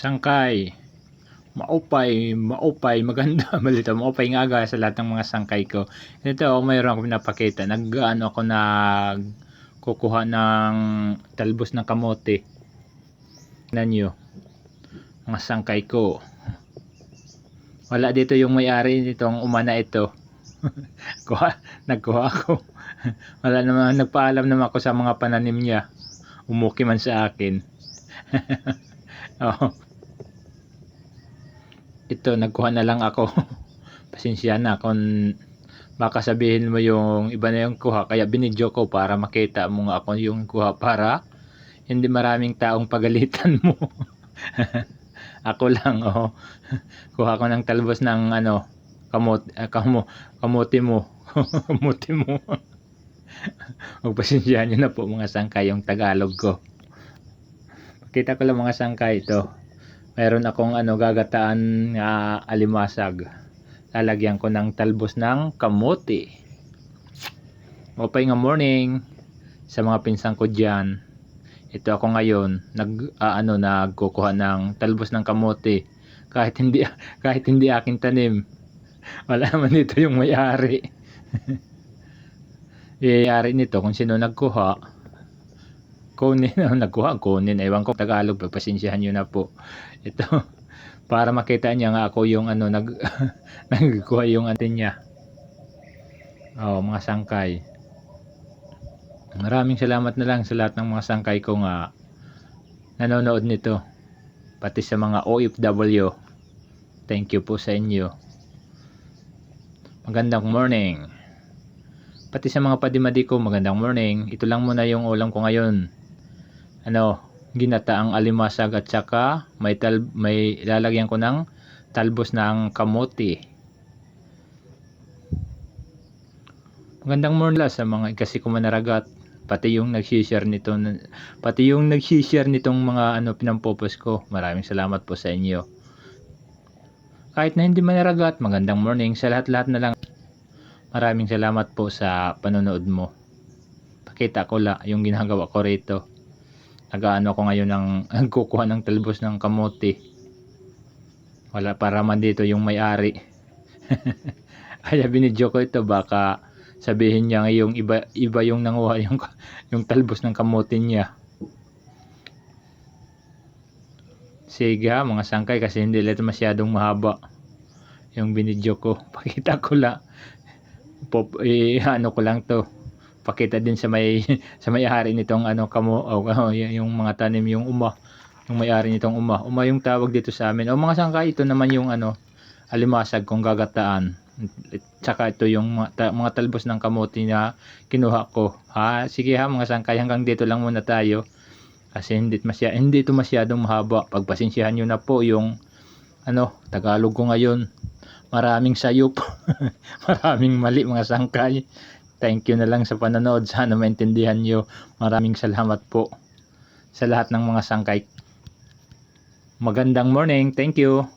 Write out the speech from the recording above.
Sangkay, maupay, maupay, maganda, malito, maupay nga aga sa lahat ng mga sangkay ko. Ito, mayroon akong pinapakita. Nag-ano ako, kukuha ng talbos ng kamote. Tingnan nyo, mga sangkay ko. Wala dito yung may-ari nitong umana ito. Nagkuha ako. Wala naman, nagpaalam naman ako sa mga pananim niya. Umuki man sa akin. Oh. Ito, nagkuha na lang ako. Pasensya na kung baka sabihin mo yung iba na yung kuha, kaya binidyo ko para makita mo nga ako yung kuha, para hindi maraming taong pagalitan mo. Ako lang, oh. Kuha ko ng talbos ng kamote mo. Kamote mo. Magpasensya nyo na po mga sangkay, yung Tagalog ko. Pakita ko lang mga sangkay ito. Mayroon akong gagataan alimasag. Lalagyan ko ng talbos ng kamote. Mapay nga morning sa mga pinsang ko dyan. Ito ako ngayon nagkukuha ng talbos ng kamote. Kahit hindi aking tanim. Wala naman dito yung may-ari. May-ari nito kung sino nagkuha. Kunin, kunin, ewan ko Tagalog, pagpasensyahan nyo na po. Ito, para makita niya nga ako yung nagkuha yung atin niya. Mga sangkay. Maraming salamat na lang sa lahat ng mga sangkay ko nga nanonood nito. Pati sa mga OFW. Thank you po sa inyo. Magandang morning. Pati sa mga padimadi ko, magandang morning. Ito lang muna yung ulam ko ngayon. Ginataang alimasag at saka may lalagyan ko ng talbos ng kamote. Magandang morning sa mga kasi kumanaragat, pati yung nag-share nitong mga pinampopost ko. Maraming salamat po sa inyo. Kahit na hindi manaragat, magandang morning sa lahat-lahat na lang. Maraming salamat po sa panonood mo. Pakita ko lang yung ginagawa ko rito. Nag-ano ko ngayon nagkukuha ng talbos ng kamote. Wala para man dito yung may-ari. Kaya binidyo ko ito, baka sabihin niya yung iba yung nanguha yung talbos ng kamote niya. Sige mga sangkay, kasi hindi ito masyadong mahaba yung binidyo ko. Pakita ko lang. Ano ko lang to. Pakita din sa may-ari nitong yung mga tanim, yung may-ari nitong uma yung tawag dito sa amin. Mga sangkay, ito naman yung alimasag kong gagataan. Tsaka ito yung mga talbos ng kamote na kinuha ko. Sige mga sangkay, hanggang dito lang muna tayo. Kasi hindi ito masyadong mahaba. Pagpasensyahan nyo na po yung Tagalog ko ngayon. Maraming sayop. Maraming mali mga sangkay. Thank you na lang sa panonood. Sana maintindihan nyo. Maraming salamat po sa lahat ng mga sangkay. Magandang morning. Thank you.